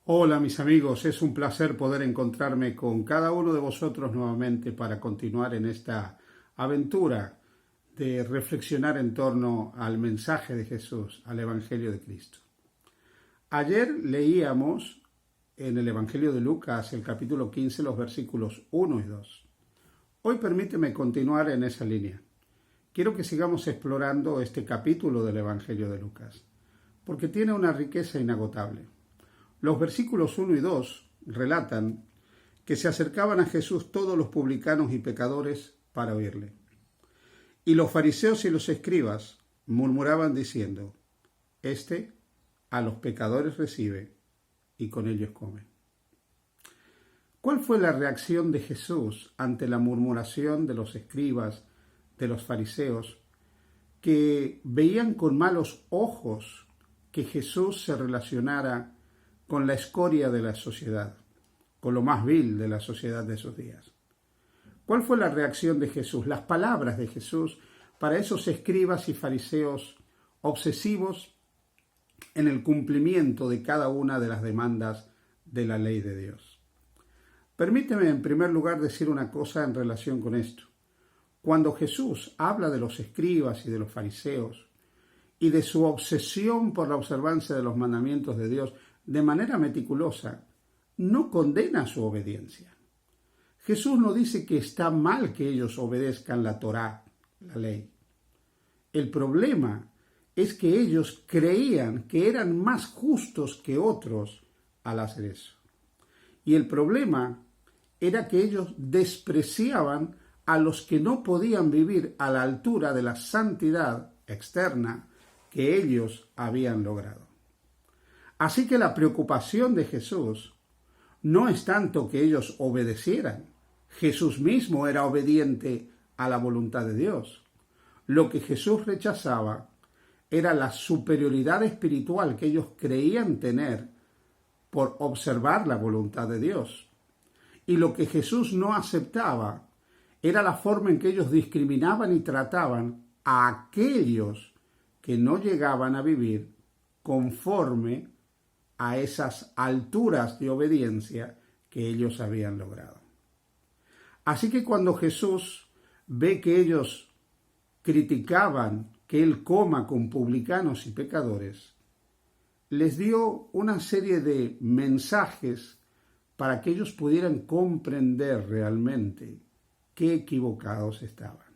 Hola mis amigos, es un placer poder encontrarme con cada uno de vosotros nuevamente para continuar en esta aventura de reflexionar en torno al mensaje de Jesús, al Evangelio de Cristo. Ayer leíamos en el Evangelio de Lucas, el capítulo 15, los versículos 1 y 2. Hoy permíteme continuar en esa línea. Quiero que sigamos explorando este capítulo del Evangelio de Lucas, porque tiene una riqueza inagotable. Los versículos 1 y 2 relatan que se acercaban a Jesús todos los publicanos y pecadores para oírle. Y los fariseos y los escribas murmuraban diciendo: Este a los pecadores recibe y con ellos come. ¿Cuál fue la reacción de Jesús ante la murmuración de los escribas, de los fariseos, que veían con malos ojos que Jesús se relacionara con la escoria de la sociedad, con lo más vil de la sociedad de esos días? ¿Cuál fue la reacción de Jesús, las palabras de Jesús para esos escribas y fariseos obsesivos en el cumplimiento de cada una de las demandas de la ley de Dios? Permíteme en primer lugar decir una cosa en relación con esto. Cuando Jesús habla de los escribas y de los fariseos y de su obsesión por la observancia de los mandamientos de Dios de manera meticulosa, no condena su obediencia. Jesús no dice que está mal que ellos obedezcan la Torá, la ley. El problema es que ellos creían que eran más justos que otros al hacer eso. Y el problema era que ellos despreciaban a los que no podían vivir a la altura de la santidad externa que ellos habían logrado. Así que la preocupación de Jesús no es tanto que ellos obedecieran. Jesús mismo era obediente a la voluntad de Dios. Lo que Jesús rechazaba era la superioridad espiritual que ellos creían tener por observar la voluntad de Dios. Y lo que Jesús no aceptaba era la forma en que ellos discriminaban y trataban a aquellos que no llegaban a vivir conforme a esas alturas de obediencia que ellos habían logrado. Así que cuando Jesús ve que ellos criticaban que Él coma con publicanos y pecadores, les dio una serie de mensajes para que ellos pudieran comprender realmente qué equivocados estaban.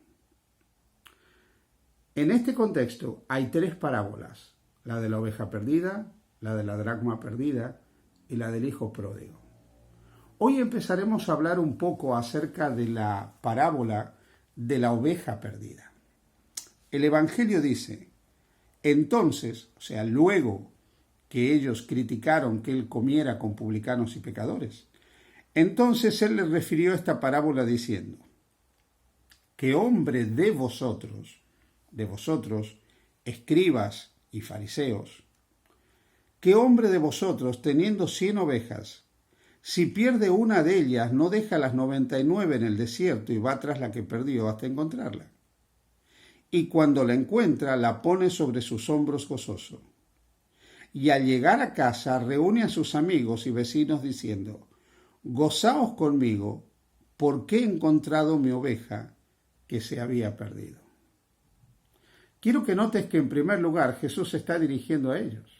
En este contexto hay tres parábolas: la de la oveja perdida, la de la dracma perdida y la del hijo pródigo. Hoy empezaremos a hablar un poco acerca de la parábola de la oveja perdida. El Evangelio dice: entonces, o sea, luego que ellos criticaron que Él comiera con publicanos y pecadores, entonces Él les refirió esta parábola diciendo: ¿qué hombre de vosotros, escribas y fariseos, qué hombre de vosotros, teniendo 100 ovejas, si pierde una de ellas, no deja las 99 en el desierto y va tras la que perdió hasta encontrarla? Y cuando la encuentra, la pone sobre sus hombros gozoso. Y al llegar a casa, reúne a sus amigos y vecinos diciendo: gozaos conmigo, porque he encontrado mi oveja que se había perdido. Quiero que notes que en primer lugar Jesús se está dirigiendo a ellos.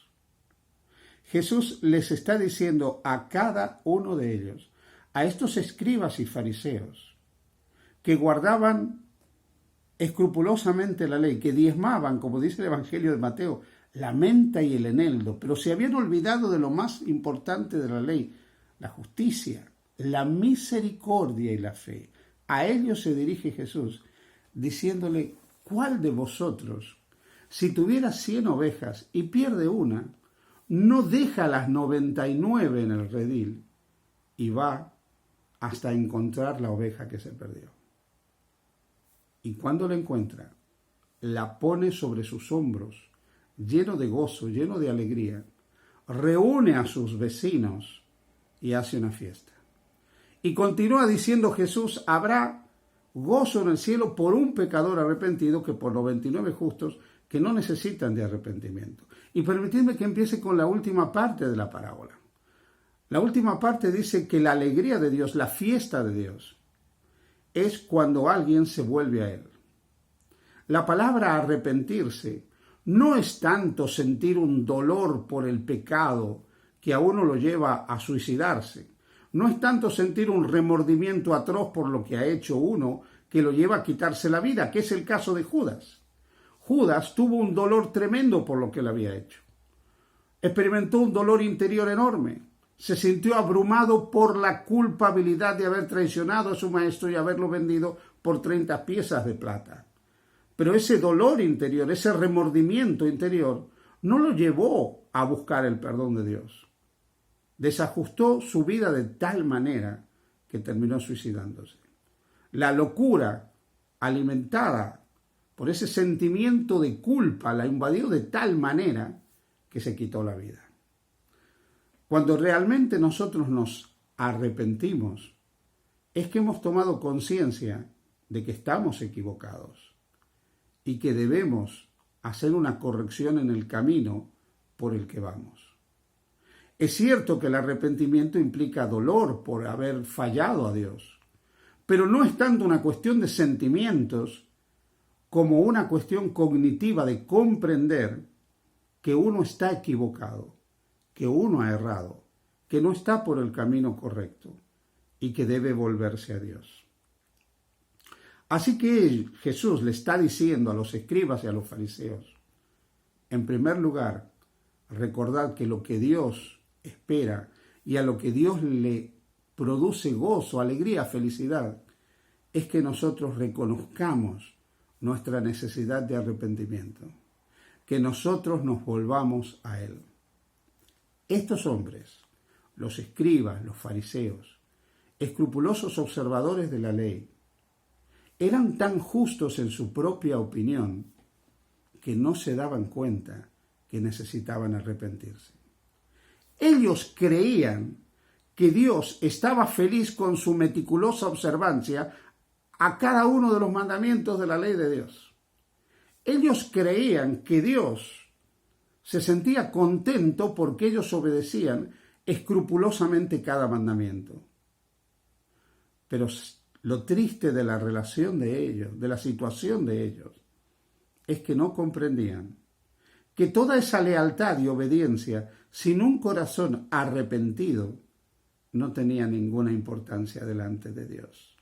Jesús les está diciendo a cada uno de ellos, a estos escribas y fariseos, que guardaban escrupulosamente la ley, que diezmaban, como dice el Evangelio de Mateo, la menta y el eneldo, pero se habían olvidado de lo más importante de la ley, la justicia, la misericordia y la fe. A ellos se dirige Jesús, diciéndole: ¿cuál de vosotros, si tuviera 100 ovejas y pierde una, no deja las 99 en el redil y va hasta encontrar la oveja que se perdió? Y cuando la encuentra, la pone sobre sus hombros, lleno de gozo, lleno de alegría, reúne a sus vecinos y hace una fiesta. Y continúa diciendo Jesús: habrá gozo en el cielo por un pecador arrepentido que por 99 justos que no necesitan de arrepentimiento. Y permitidme que empiece con la última parte de la parábola. La última parte dice que la alegría de Dios, la fiesta de Dios, es cuando alguien se vuelve a Él. La palabra arrepentirse no es tanto sentir un dolor por el pecado que a uno lo lleva a suicidarse. No es tanto sentir un remordimiento atroz por lo que ha hecho uno que lo lleva a quitarse la vida, que es el caso de Judas. Judas tuvo un dolor tremendo por lo que él había hecho. Experimentó un dolor interior enorme. Se sintió abrumado por la culpabilidad de haber traicionado a su maestro y haberlo vendido por 30 piezas de plata. Pero ese dolor interior, ese remordimiento interior, no lo llevó a buscar el perdón de Dios. Desajustó su vida de tal manera que terminó suicidándose. La locura, alimentada por ese sentimiento de culpa, la invadió de tal manera que se quitó la vida. Cuando realmente nosotros nos arrepentimos, es que hemos tomado conciencia de que estamos equivocados y que debemos hacer una corrección en el camino por el que vamos. Es cierto que el arrepentimiento implica dolor por haber fallado a Dios, pero no es tanto una cuestión de sentimientos como una cuestión cognitiva de comprender que uno está equivocado, que uno ha errado, que no está por el camino correcto y que debe volverse a Dios. Así que Jesús le está diciendo a los escribas y a los fariseos, en primer lugar, recordad que lo que Dios espera y a lo que Dios le produce gozo, alegría, felicidad, es que nosotros reconozcamos nuestra necesidad de arrepentimiento, que nosotros nos volvamos a Él. Estos hombres, los escribas, los fariseos, escrupulosos observadores de la ley, eran tan justos en su propia opinión que no se daban cuenta que necesitaban arrepentirse. Ellos creían que Dios estaba feliz con su meticulosa observancia a cada uno de los mandamientos de la ley de Dios. Ellos creían que Dios se sentía contento porque ellos obedecían escrupulosamente cada mandamiento. Pero lo triste de la relación de ellos, de la situación de ellos, es que no comprendían que toda esa lealtad y obediencia sin un corazón arrepentido no tenía ninguna importancia delante de Dios.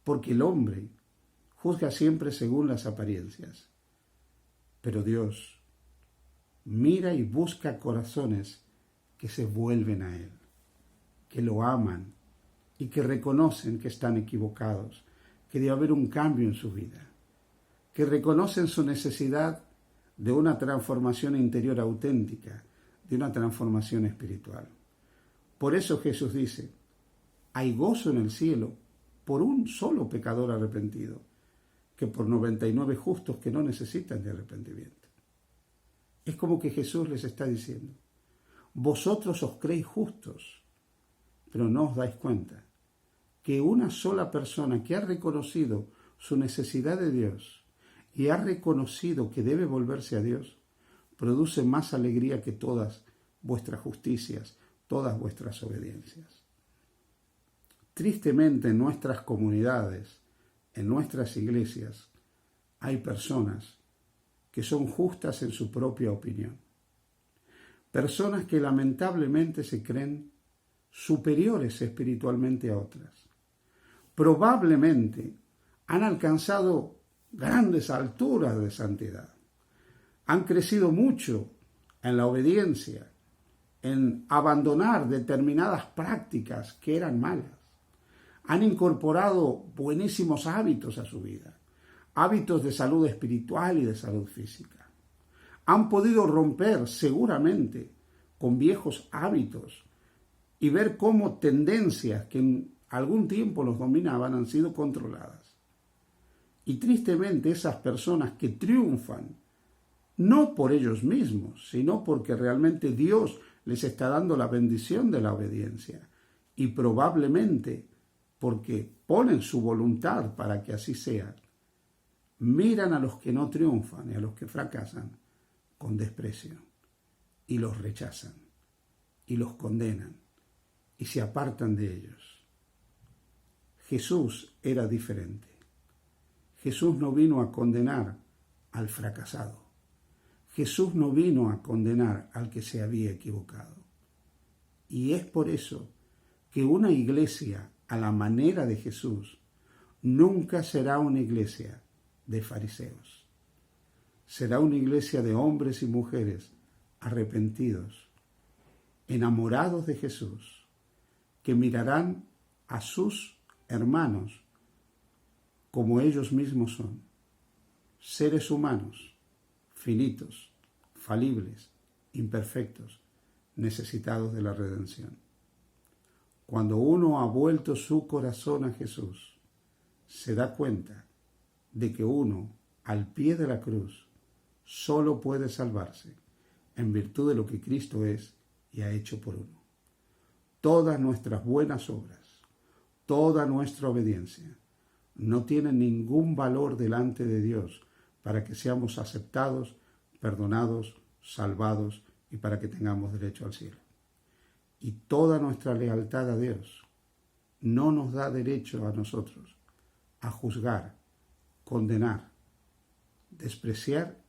Porque el hombre juzga siempre según las apariencias, pero Dios mira y busca corazones que se vuelven a Él, que lo aman y que reconocen que están equivocados, que debe haber un cambio en su vida, que reconocen su necesidad de una transformación interior auténtica, de una transformación espiritual. Por eso Jesús dice, hay gozo en el cielo por un solo pecador arrepentido, que por 99 justos que no necesitan de arrepentimiento. Es como que Jesús les está diciendo, vosotros os creéis justos, pero no os dais cuenta que una sola persona que ha reconocido su necesidad de Dios y ha reconocido que debe volverse a Dios, produce más alegría que todas vuestras justicias, todas vuestras obediencias. Tristemente en nuestras comunidades, en nuestras iglesias, hay personas que son justas en su propia opinión. Personas que lamentablemente se creen superiores espiritualmente a otras. Probablemente han alcanzado grandes alturas de santidad. Han crecido mucho en la obediencia, en abandonar determinadas prácticas que eran malas. Han incorporado buenísimos hábitos a su vida, hábitos de salud espiritual y de salud física. Han podido romper seguramente con viejos hábitos y ver cómo tendencias que en algún tiempo los dominaban han sido controladas. Y tristemente esas personas que triunfan, no por ellos mismos, sino porque realmente Dios les está dando la bendición de la obediencia y probablemente porque ponen su voluntad para que así sea, miran a los que no triunfan y a los que fracasan con desprecio y los rechazan y los condenan y se apartan de ellos. Jesús era diferente. Jesús no vino a condenar al fracasado. Jesús no vino a condenar al que se había equivocado. Y es por eso que una iglesia a la manera de Jesús nunca será una iglesia de fariseos. Será una iglesia de hombres y mujeres arrepentidos, enamorados de Jesús, que mirarán a sus hermanos como ellos mismos son, seres humanos, finitos, falibles, imperfectos, necesitados de la redención. Cuando uno ha vuelto su corazón a Jesús, se da cuenta de que uno, al pie de la cruz, solo puede salvarse en virtud de lo que Cristo es y ha hecho por uno. Todas nuestras buenas obras, toda nuestra obediencia, no tienen ningún valor delante de Dios para que seamos aceptados, perdonados, salvados y para que tengamos derecho al cielo. Y toda nuestra lealtad a Dios no nos da derecho a nosotros a juzgar, condenar, despreciar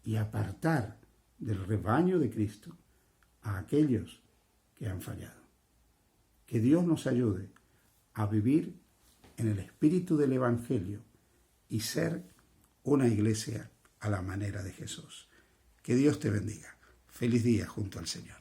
y apartar del rebaño de Cristo a aquellos que han fallado. Que Dios nos ayude a vivir en el espíritu del Evangelio y ser una iglesia a la manera de Jesús. Que Dios te bendiga. Feliz día junto al Señor.